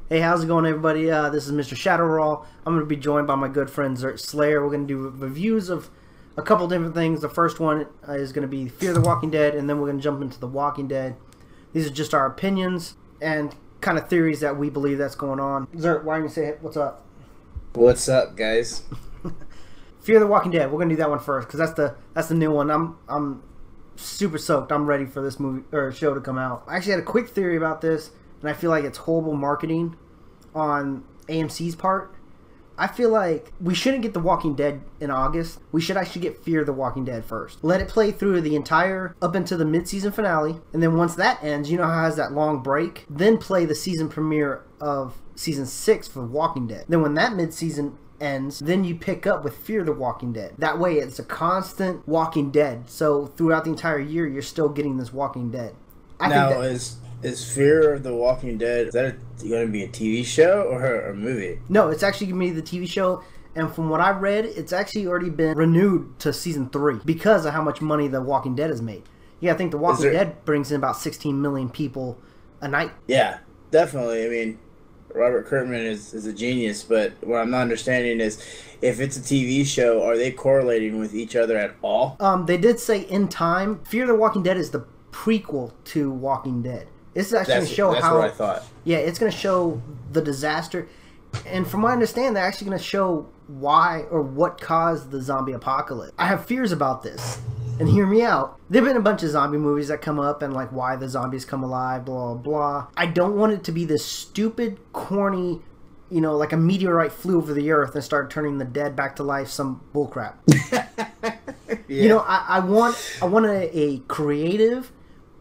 Hey, how's it going, everybody? This is Mr. Shadowraw. I'm going to be joined by my good friend ZertSlaya. We're going to do reviews of a couple different things. The first one is going to be Fear the Walking Dead, and then we're going to jump into The Walking Dead. These are just our opinions and kind of theories that we believe that's going on. Zert, why don't you say what's up? What's up, guys? Fear the Walking Dead. We're going to do that one first because that's the new one. I'm super soaked. I'm ready for this movie or show to come out. I actually had a quick theory about this, and I feel like it's horrible marketing on AMC's part. I feel like we shouldn't get The Walking Dead in August. We should actually get Fear the Walking Dead first. Let it play through the entire, up into the mid-season finale, and then once that ends, you know how it has that long break? Then play the season premiere of Season 6 for The Walking Dead. Then when that mid-season ends, then you pick up with Fear the Walking Dead. That way it's a constant Walking Dead. So throughout the entire year, you're still getting this Walking Dead. I now, think that, is Fear of the Walking Dead, is that going to be a TV show or a movie? No, it's actually going to be the TV show. And from what I read, it's actually already been renewed to Season 3 because of how much money The Walking Dead has made. Yeah, I think The Walking Dead brings in about 16 million people a night. Yeah, definitely. I mean, Robert Kirkman is a genius, but what I'm not understanding is if it's a TV show, are they correlating with each other at all? They did say in time, Fear the Walking Dead is the prequel to Walking Dead. This is actually going to show that's how... what I thought. Yeah, it's going to show the disaster. And from what I understand, they're actually going to show why or what caused the zombie apocalypse. I have fears about this. And hear me out. There have been a bunch of zombie movies that come up and like why the zombies come alive, blah, blah, blah. I don't want it to be this stupid, corny, you know, like a meteorite flew over the earth and started turning the dead back to life, some bullcrap. Yeah. You know, I want a creative,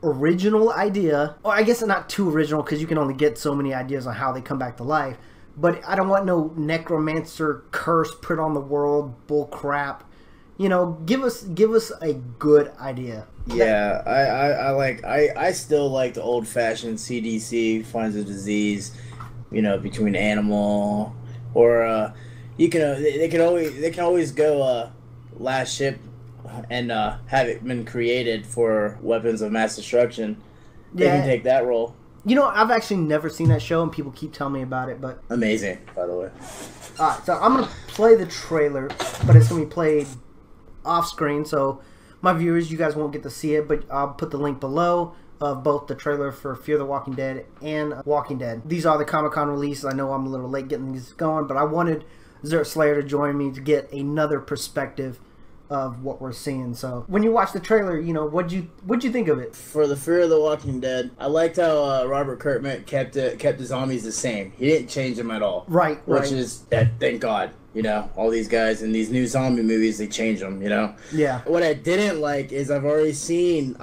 original idea. Or I guess not too original because you can only get so many ideas on how they come back to life. But I don't want no necromancer curse put on the world bull crap. You know, give us a good idea. Yeah, I still like the old fashioned CDC finds a disease, you know, between animal or they can always go last ship and have it been created for weapons of mass destruction. They can take that role. You know, I've actually never seen that show, and people keep telling me about it, but... Amazing, by the way. Alright, so I'm going to play the trailer, but it's going to be played off-screen, so my viewers, you guys won't get to see it, but I'll put the link below of both the trailer for Fear the Walking Dead and Walking Dead. These are the Comic-Con releases. I know I'm a little late getting these going, but I wanted ZertSlaya to join me to get another perspective of what we're seeing. So when you watch the trailer, you know, what'd you think of it? For the Fear of the Walking Dead, I liked how Robert Kirkman kept the zombies the same. He didn't change them at all. Right. Which is thank God. You know, all these guys in these new zombie movies, they change them. You know. Yeah. What I didn't like is I've already seen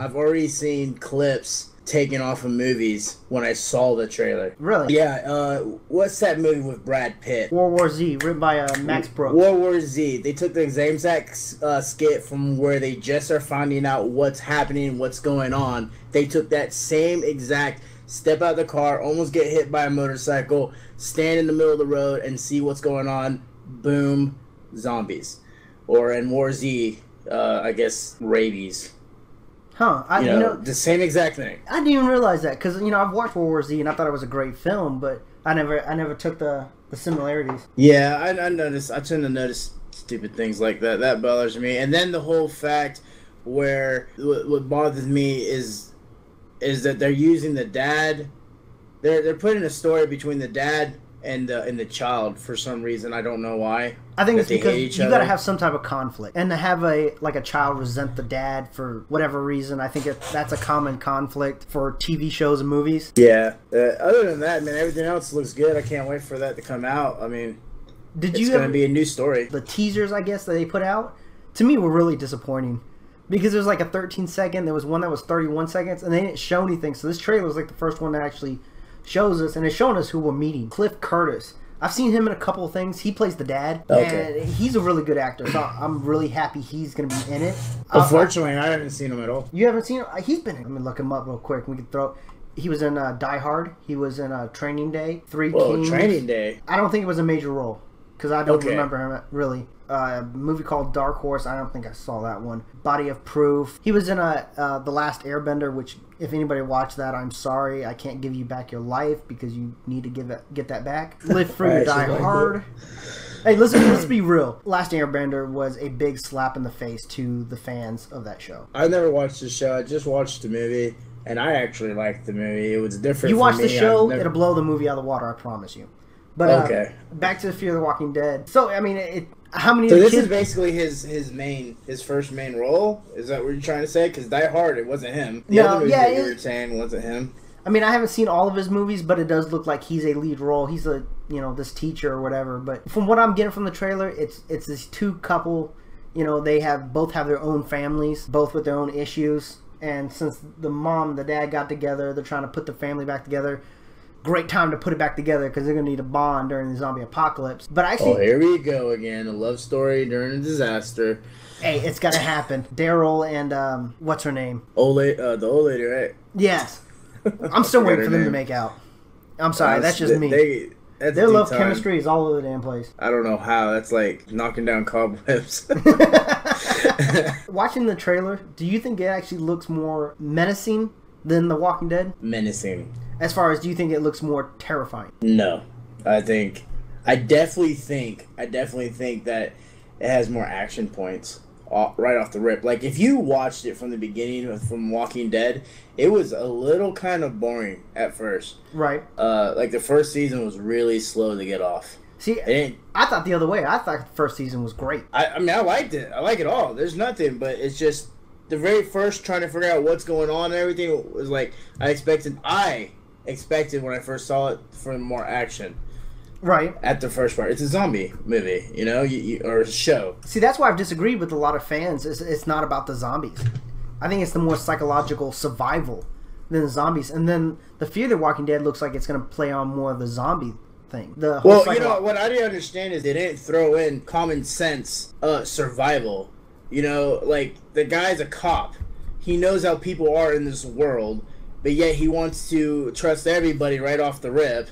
clips taken off of movies when I saw the trailer. Really? Yeah. What's that movie with Brad Pitt? World War Z, written by Max Brooks. World War Z. They took the same exact skit from where they just are finding out what's happening, what's going on. They took that same exact step out of the car, almost get hit by a motorcycle, stand in the middle of the road and see what's going on. Boom, zombies. Or in War Z, I guess rabies. Huh. You know, the same exact thing. I didn't even realize that because, you know, I've watched World War Z and I thought it was a great film, but I never took the similarities. Yeah, I noticed. I tend to notice stupid things like that. That bothers me. And then the whole fact where what bothers me is that they're using the dad. They're putting a story between the dad and the child for some reason. I don't know why. I think it's because you got to have some type of conflict, and to have a child resent the dad for whatever reason. I think that's a common conflict for TV shows and movies. Yeah. Other than that, man, everything else looks good. I can't wait for that to come out. I mean, it's going to be a new story. The teasers, I guess, that they put out to me were really disappointing because there was like a 13-second. There was one that was 31 seconds, and they didn't show anything. So this trailer was like the first one that actually shows us, and it's showing us who we're meeting. Cliff Curtis. I've seen him in a couple of things. He plays the dad, and he's a really good actor, so I'm really happy he's going to be in it. Unfortunately, I haven't seen him at all. You haven't seen him? He's been in. Let me look him up real quick. We can throw... He was in Die Hard. He was in Training Day. Three Kings. Training Day. I don't think it was a major role. because I don't remember him really. A movie called Dark Horse. I don't think I saw that one. Body of Proof. He was in The Last Airbender, which if anybody watched that, I'm sorry, I can't give you back your life because you need to get that back. Live Free or Die Hard. Hey, let's be real. Last Airbender was a big slap in the face to the fans of that show. I never watched the show. I just watched the movie, and I actually liked the movie. It was different. You watch the show, it'll blow the movie out of the water. I promise you. But back to Fear the Walking Dead. So I mean, how many? So this is basically his first main role. Is that what you're trying to say? Because Die Hard, it wasn't him. The other movie that you were saying wasn't him. I mean, I haven't seen all of his movies, but it does look like he's a lead role. He's this teacher or whatever. But from what I'm getting from the trailer, it's this two couple. They both have their own families, both with their own issues. And since the mom and the dad got together, they're trying to put the family back together. Great time to put it back together because they're going to need a bond during the zombie apocalypse. But actually, here we go again. A love story during a disaster. Hey, it's got to happen. Daryl and what's her name? The old lady, right? Yes. I'm still waiting for them to make out. I'm sorry, that's just me. Their love chemistry is all over the damn place. I don't know how. That's like knocking down cobwebs. Watching the trailer, do you think it actually looks more menacing than The Walking Dead? Menacing. As far as, do you think it looks more terrifying? No. I definitely think that it has more action points right off the rip. Like, if you watched it from the beginning from Walking Dead, it was a little kind of boring at first. Right. Like, the first season was really slow to get off. See, I thought the other way. I thought the first season was great. I mean, I liked it. I like it all. There's nothing, but it's just the very first trying to figure out what's going on and everything was like, I expected when I first saw it for more action. Right. At the first part. It's a zombie movie, or a show. See, that's why I've disagreed with a lot of fans. It's not about the zombies. I think it's the more psychological survival than the zombies. And then the Fear the Walking Dead looks like it's going to play on more of the zombie thing. What I didn't understand is they didn't throw in common sense survival. Like, the guy's a cop. He knows how people are in this world, but yet he wants to trust everybody right off the rip,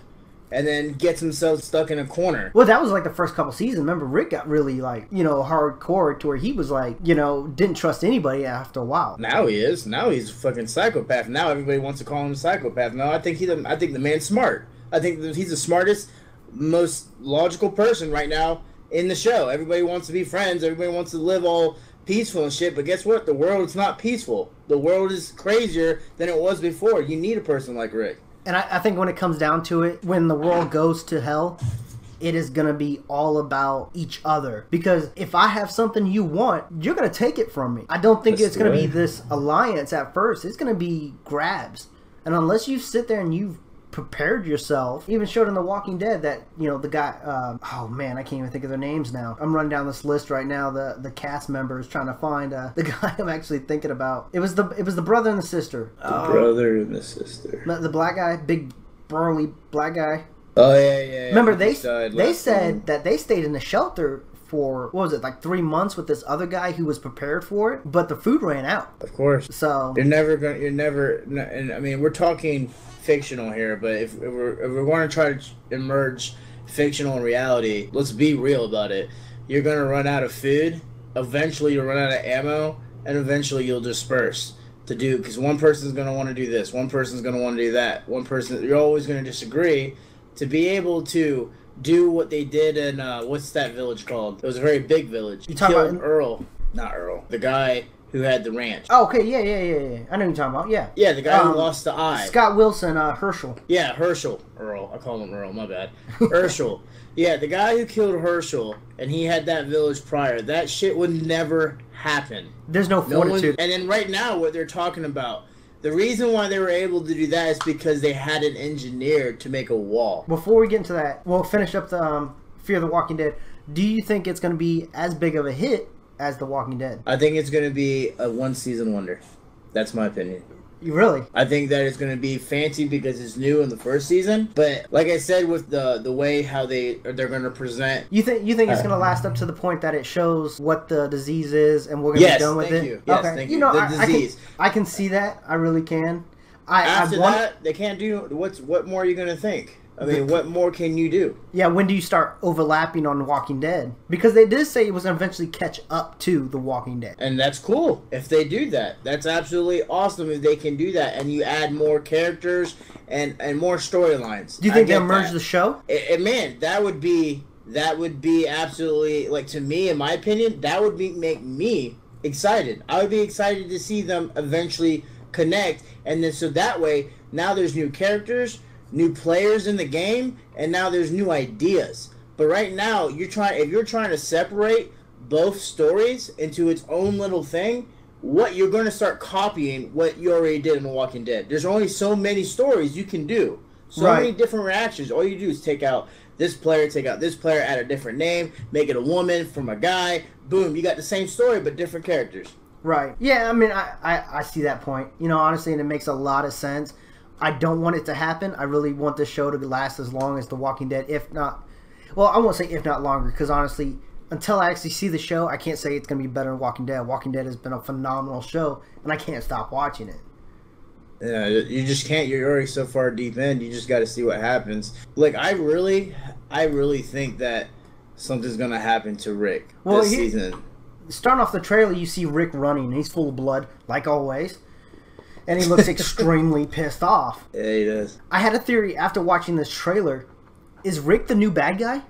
and then gets himself stuck in a corner. Well, that was like the first couple seasons. Remember, Rick got really hardcore to where he was like, didn't trust anybody after a while. Now he is. Now he's a fucking psychopath. Now everybody wants to call him a psychopath. No, I think the man's smart. I think that he's the smartest, most logical person right now in the show. Everybody wants to be friends. Everybody wants to live all peaceful and shit, but guess what? The world is not peaceful. The world is crazier than it was before. You need a person like Rick. And I think when it comes down to it, when the world goes to hell, it is going to be all about each other. Because if I have something you want, you're going to take it from me. I don't think it's going to be this alliance at first. It's going to be grabs. And unless you sit there and you've prepared yourself, even showed in The Walking Dead that the guy, oh man, I can't even think of their names now. I'm running down this list right now, the cast members, trying to find the guy I'm actually thinking about. It was the brother and the sister. Brother and the sister. The black guy, big burly black guy. Oh yeah. Remember they said that they stayed in the shelter for, what was it, like 3 months with this other guy who was prepared for it, but the food ran out. Of course. So and I mean, we're talking fictional here, but if we're going to try to emerge fictional and reality, let's be real about it. You're going to run out of food, eventually you'll run out of ammo, and eventually you'll disperse to do, because one person's going to want to do this, one person's going to want to do that, you're always going to disagree to be able to do what they did in, what's that village called? It was a very big village. You talking about not Earl, the guy who had the ranch. Oh, okay, yeah. I know what you're talking about, yeah. Yeah, the guy who lost the eye. Scott Wilson, Herschel. Yeah, Herschel. Earl. I call him Earl, my bad. Herschel. Yeah, the guy who killed Herschel, and he had that village prior, that shit would never happen. There's no fortitude. And then right now, what they're talking about, the reason why they were able to do that is because they had an engineer to make a wall. Before we get into that, we'll finish up the Fear the Walking Dead. Do you think it's going to be as big of a hit as The Walking Dead? I think it's going to be a one-season wonder. That's my opinion. You really? I think that it's going to be fancy because it's new in the first season. But like I said, with the way how they're going to present, you think it's going to last up to the point that it shows what the disease is, and we're going to be done with it? Yes, thank you. The disease. I can see that. I really can. After that, they can't do. What more are you going to think? I mean, what more can you do? Yeah, when do you start overlapping on The Walking Dead? Because they did say it was going to eventually catch up to The Walking Dead. And that's cool if they do that. That's absolutely awesome if they can do that. And you add more characters and more storylines. Do you think they'll merge the show? Man, that would be absolutely, like, to me, in my opinion, that would make me excited. I would be excited to see them eventually connect. And then so that way, now there's new characters, new players in the game, and now there's new ideas. But right now, if you're trying to separate both stories into its own little thing, you're going to start copying what you already did in The Walking Dead. There's only so many stories you can do. So many different reactions. All you do is take out this player, add a different name, make it a woman from a guy. Boom, you got the same story but different characters. Right. Yeah, I mean, I see that point. You know, honestly, and it makes a lot of sense. I don't want it to happen. I really want this show to last as long as The Walking Dead, if not... Well, I won't say if not longer, because honestly, until I actually see the show, I can't say it's going to be better than Walking Dead. Walking Dead has been a phenomenal show, and I can't stop watching it. Yeah, you just can't. You're already so far deep in. You just got to see what happens. Like, I really think that something's going to happen to Rick this season. Starting off the trailer, you see Rick running, and he's full of blood, like always. And he looks extremely pissed off. Yeah, he does. I had a theory after watching this trailer. Is Rick the new bad guy?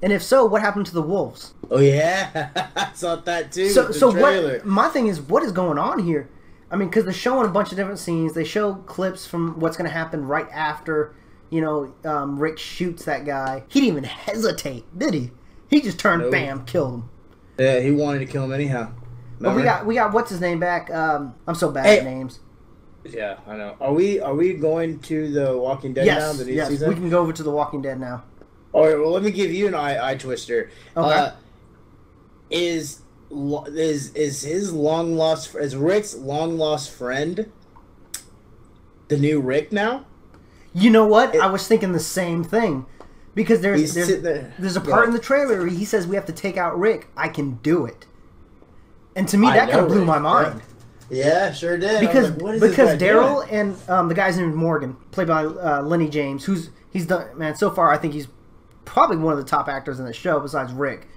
And if so, what happened to the wolves? Oh, yeah. I thought that, too. So what? My thing is, what is going on here? I mean, because they're showing a bunch of different scenes. They show clips from what's going to happen right after, you know, Rick shoots that guy. He didn't even hesitate, did he? He just turned, bam, killed him. Yeah, he wanted to kill him anyhow. But we got what's his name back? I'm so bad at names. Yeah, I know. Are we going to The Walking Dead now? The new season? We can go over to The Walking Dead now. All right. Well, let me give you an eye twister. Okay. Is Rick's long lost friend the new Rick now? You know what? I was thinking the same thing. Because there's a part in the trailer where he says we have to take out Rick. I can do it. And to me, that kind of blew my mind. Yeah, sure did. Because Daryl and the guy's name is Morgan, played by Lenny James, he's done, man, so far I think he's probably one of the top actors in the show besides Rick.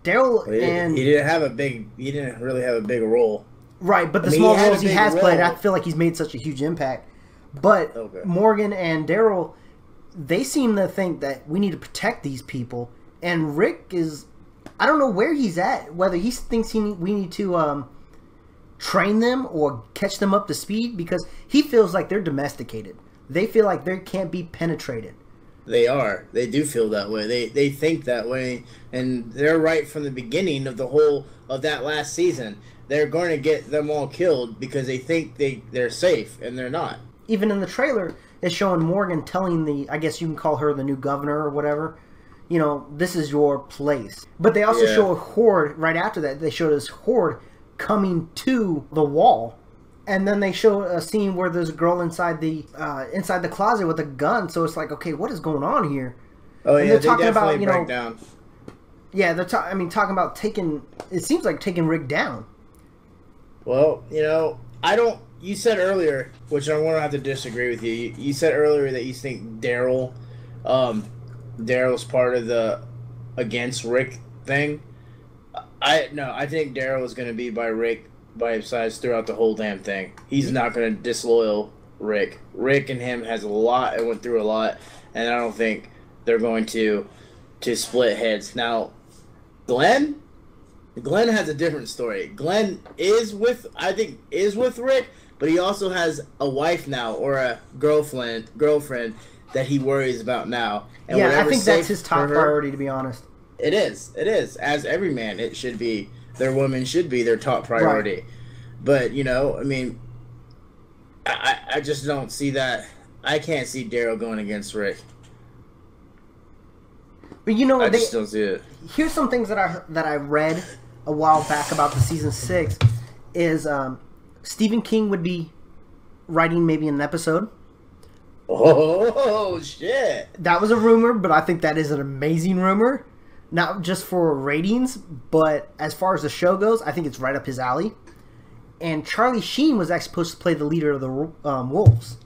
Daryl and he didn't really have a big role. Right, but the small roles he has played, I feel like he's made such a huge impact. But Morgan and Daryl, they seem to think that we need to protect these people, and Rick is, I don't know where he's at, whether he thinks we need to train them or catch them up to speed, because he feels like they're domesticated. They feel like they can't be penetrated. They are. They do feel that way. They think that way, and they're right from the beginning of that last season. They're going to get them all killed because they think they're safe, and they're not. Even in the trailer, it's showing Morgan telling I guess you can call her the new governor or whatever, you know, this is your place. But they also show a horde right after that. They show this horde coming to the wall. And then they show a scene where there's a girl inside the closet with a gun. So it's like, okay, what is going on here? Oh, and yeah, they're talking about, break down. Yeah, they're talking about taking Rick down. Well, you know, you said earlier, which I'm going to have to disagree with you. You said earlier that you think Daryl's part of the against Rick thing. I think Daryl is going to be by his side throughout the whole damn thing. He's not going to disloyal Rick. Rick and him went through a lot, and I don't think they're going to split heads. Now, Glenn has a different story. Glenn is with Rick, but he also has a wife now, or a girlfriend that he worries about now. And yeah, I think that's his top priority, to be honest. It is. As every man, it should be. Their woman should be their top priority. Right. But, you know, I mean, I just don't see that. I can't see Daryl going against Rick. But you know, I just don't see it. Here's some things that I read a while back about the season 6 is Stephen King would be writing maybe an episode. Oh, shit. That was a rumor, but I think that is an amazing rumor. Not just for ratings, but as far as the show goes, I think it's right up his alley. And Charlie Sheen was actually supposed to play the leader of the Wolves.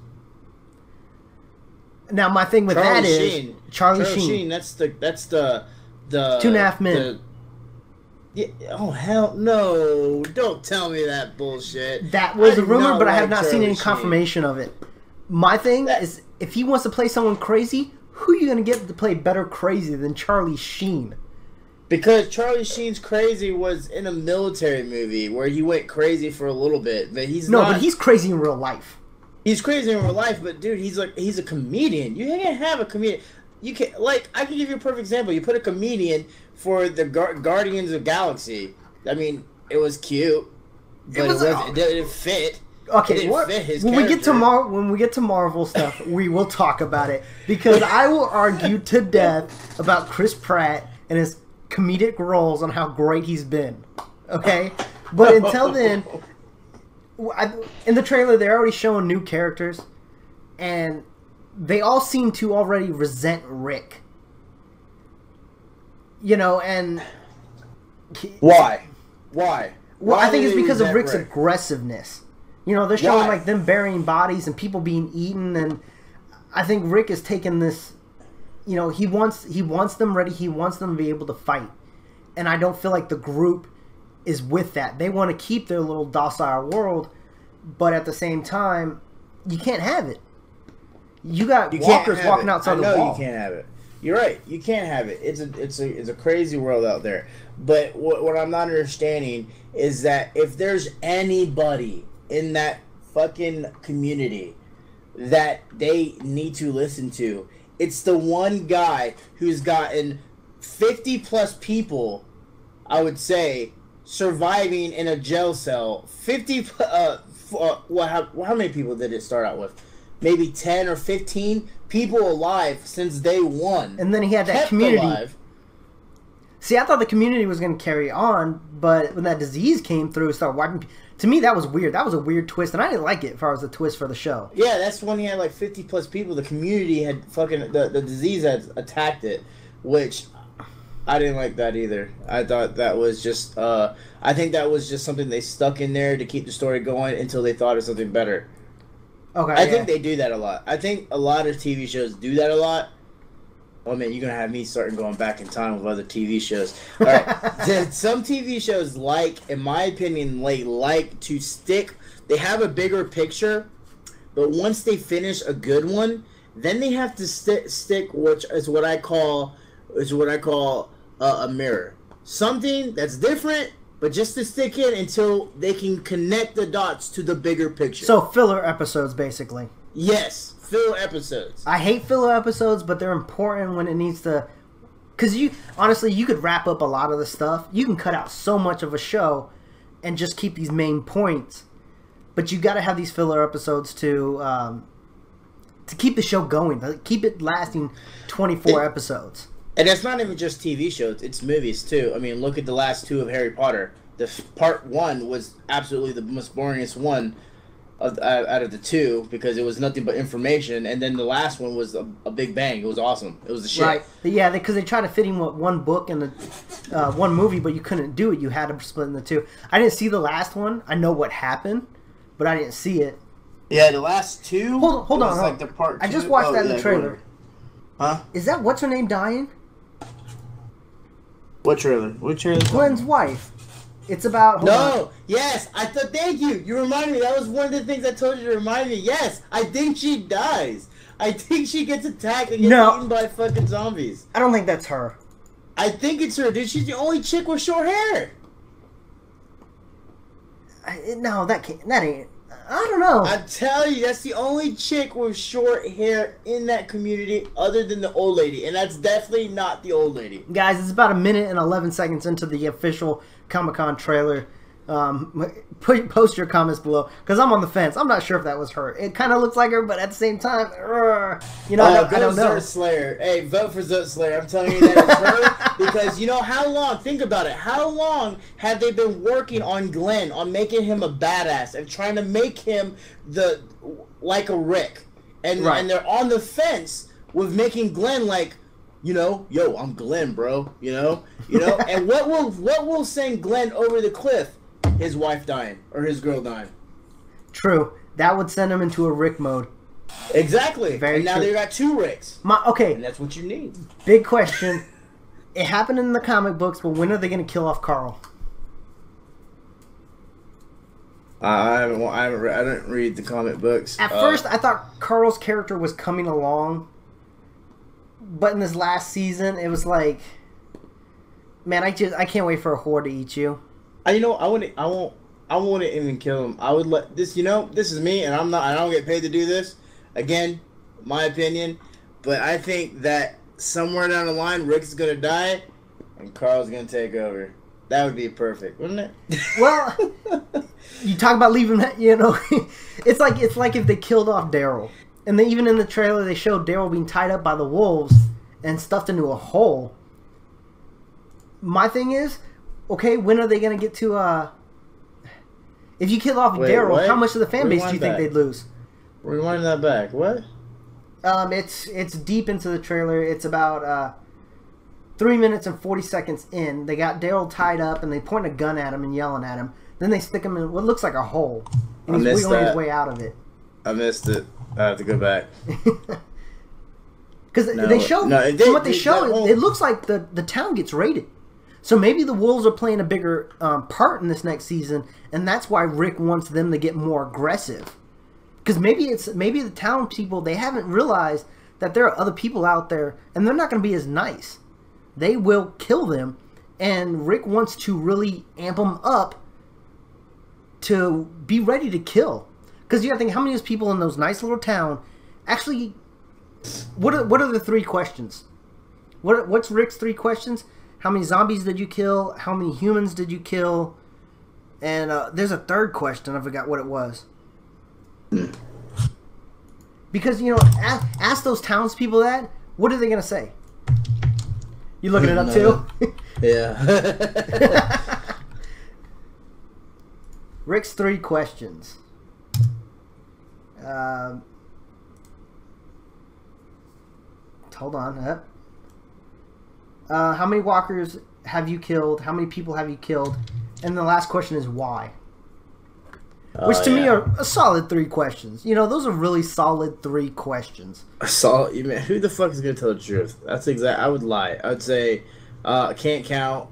Now my thing with Charlie that is Sheen. Charlie Sheen. That's the 2.5 Men. Yeah, oh hell no! Don't tell me that bullshit. That was I a rumor, do not but I have like not seen Charlie any Sheen. confirmation of it. My thing is, if he wants to play someone crazy, who are you going to get to play better crazy than Charlie Sheen? Because Charlie Sheen's crazy was in a military movie where he went crazy for a little bit, but but he's crazy in real life. He's crazy in real life, but dude, he's a comedian. You can't have a comedian. You can I can give you a perfect example. You put a comedian for the Guardians of the Galaxy. I mean, it was cute, but it didn't fit. Okay, when we get to Marvel stuff, we will talk about it because I will argue to death about Chris Pratt and his comedic roles on how great he's been. Okay, but until then, in the trailer they're already showing new characters, and they all seem to already resent Rick. You know, and why? Well, I think it's because of Rick's aggressiveness. You know, they're showing like them burying bodies and people being eaten, and I think Rick is taking this. You know, he wants them ready. He wants them to be able to fight, and I don't feel like the group is with that. They want to keep their little docile world, but at the same time, you can't have it. You got walkers walking outside the wall. No, you can't have it. You're right. You can't have it. It's a crazy world out there. But what I'm not understanding is that if there's anybody in that fucking community that they need to listen to, it's the one guy who's gotten 50 plus people, I would say, surviving in a jail cell. 50 how many people did it start out with? Maybe 10 or 15 people alive since day one. And then he had that community. Alive. See, I thought the community was going to carry on, but when that disease came through, it started wiping. To me, that was weird. That was a weird twist, and I didn't like it as far as the twist for the show. Yeah, that's when he had like 50 plus people. The community had fucking the disease had attacked it, which I didn't like that either. I thought that was just I think that was just something they stuck in there to keep the story going until they thought of something better. Okay, I think they do that a lot. I think a lot of TV shows do that a lot. Oh man, you're gonna have me starting going back in time with other TV shows. All right, some TV shows, in my opinion, like to stick. They have a bigger picture, but once they finish a good one, then they have to stick, which is what I call a mirror. Something that's different, but just to stick in until they can connect the dots to the bigger picture. So filler episodes, basically. Yes, filler episodes. I hate filler episodes, but they're important when it needs to. Because honestly, you could wrap up a lot of the stuff. You can cut out so much of a show and just keep these main points. But you got to have these filler episodes to keep the show going, to keep it lasting 24 episodes. And it's not even just TV shows; it's movies too. I mean, look at the last two of Harry Potter. The part one was absolutely the most boringest one out of the two because it was nothing but information, and then the last one was a big bang. It was awesome. It was the shit. Right? Yeah, because they tried to fit in one book and one movie, but you couldn't do it. You had to split in the two. I didn't see the last one. I know what happened, but I didn't see it. Yeah, the last two. Hold on. Like the part two. I just watched that in the trailer. Huh? Is that what's her name dying? What trailer? What trailer? Glenn's wife. It's about... No! Yes! Thank you! You reminded me. That was one of the things I told you to remind me. Yes! I think she dies. I think she gets attacked and gets eaten by fucking zombies. I don't think that's her. I think it's her, dude. She's the only chick with short hair. No, that ain't... I don't know. I tell you, that's the only chick with short hair in that community other than the old lady. And that's definitely not the old lady. Guys, it's about 1 minute and 11 seconds into the official Comic-Con trailer. Post your comments below, because I'm on the fence. I'm not sure if that was her. It kind of looks like her, but at the same time, I don't know. ZertSlaya. Hey, vote for ZertSlaya. I'm telling you that it's her because you know how long? Think about it. How long have they been working on Glenn, on making him a badass and trying to make him like a Rick, and they're on the fence with making Glenn like, yo, I'm Glenn, bro. You know, and what will send Glenn over the cliff? His wife dying or his girl dying. True. That would send him into a Rick mode. Exactly. Very and now true. they got 2 Ricks. Okay, And that's what you need. big question. It happened in the comic books, but when are they going to kill off Carl? I didn't read the comic books. At first, I thought Carl's character was coming along, but in this last season, it was like, man, I can't wait for a whore to eat you. I wouldn't even kill him. I would let this. This is me, and I don't get paid to do this. Again, my opinion, but I think that somewhere down the line, Rick's gonna die, and Carl's gonna take over. That would be perfect, wouldn't it? Well, you talk about leaving that, it's like if they killed off Daryl, and they, even in the trailer they showed Daryl being tied up by the wolves and stuffed into a hole. My thing is, okay, when are they gonna get to? If you kill off Daryl, how much of the fan base do you think they'd lose? Rewind that back. What? It's deep into the trailer. It's about 3 minutes and 40 seconds in. They got Daryl tied up, and they point a gun at him and yelling at him. Then they stick him in what looks like a hole, and he's wiggling his way out of it. I missed it. I have to go back. Because they show, from what they show, it looks like the town gets raided. So maybe the wolves are playing a bigger part in this next season, and that's why Rick wants them to get more aggressive. Because maybe the town people, they haven't realized that there are other people out there, and they're not going to be as nice. They will kill them, and Rick wants to really amp them up to be ready to kill. Because you got to think, how many of those people in those nice little town actually... What are the 3 questions? What's Rick's 3 questions? How many zombies did you kill? How many humans did you kill? And there's a 3rd question. I forgot what it was. Because, ask those townspeople that. What are they going to say? You looking it up too? Yeah. Rick's 3 questions. Hold on. How many walkers have you killed? How many people have you killed? And the last question is why? Which to me are a solid 3 questions. Those are really solid 3 questions. Who the fuck is gonna tell the truth? That's exact. I would lie. I would say, can't count.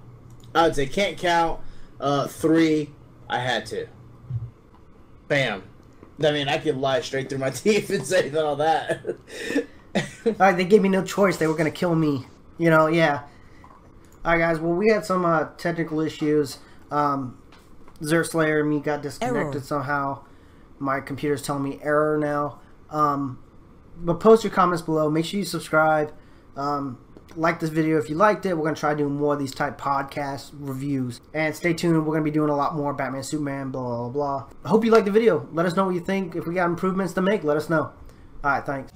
I would say can't count. 3, I had to. Bam. I mean, I could lie straight through my teeth and say all that. Alright, they gave me no choice. They were gonna kill me. Yeah. Alright, guys. Well, we had some technical issues. ZertSlaya and me got disconnected somehow. My computer's telling me error now. But post your comments below. Make sure you subscribe. Like this video if you liked it. We're going to try doing more of these type podcast reviews. And stay tuned. We're going to be doing a lot more Batman, Superman, blah, blah, blah. I hope you liked the video. Let us know what you think. If we got improvements to make, let us know. Alright, thanks.